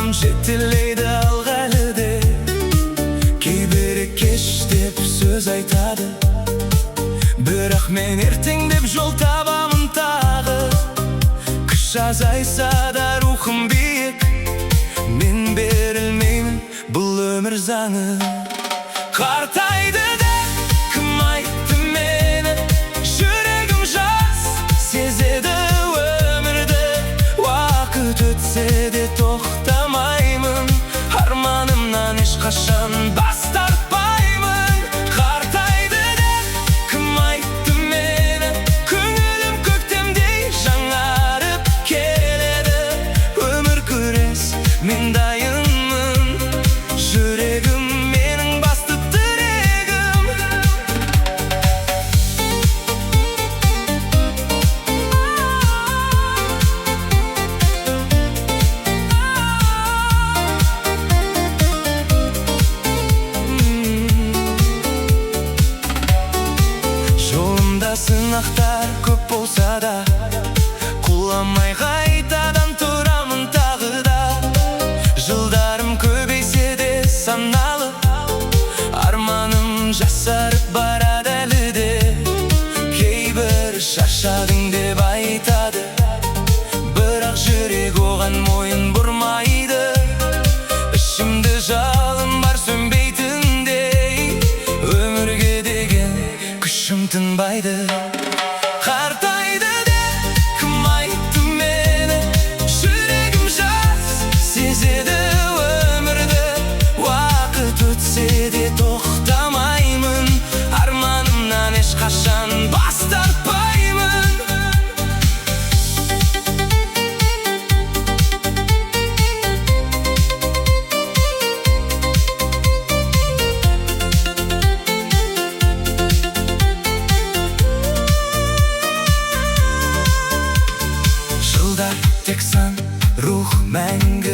арманым жетелейді алға әлі де. Кейбірі кеш деп сөз айтады, бірақ мен ертең деп жол табамын тағы. Күш азайса да рухым биік, мен берілмеймін бұл өмір заңы. Қартайды деп кім айтты мені, жүрегім жас сезеді өмірді. Уақыт өтсе де тоқтамаймын, арманымнан ешқашан бас тартпаймын. Қартайды деп кім айтты мені, көңілім көктемдей жаңарып келеді. Өмір күрес, мен дайынмын, жүрегім менің басты тірегім. Жолымда сынақтар көп болса да, құламай қайтадан тұрамын тағы да. Жылдарым көбейсе де саналы, арманым жасарып барады әлі де. Кейбір шаршадың деп айтады, бірақ жүрек оған мойын бұрмайды. Ішімді жалын бар сөнбейтіндей, өмірге деген күшім тынбайды. Қартайды деп кім айтты мені, жүрегім жас сезеді өмірді. Уақыт өтсе де тоқтамаймын, арманымнан ешқашан бас тартпаймын. Жылдар тек сан, рух мәңгі.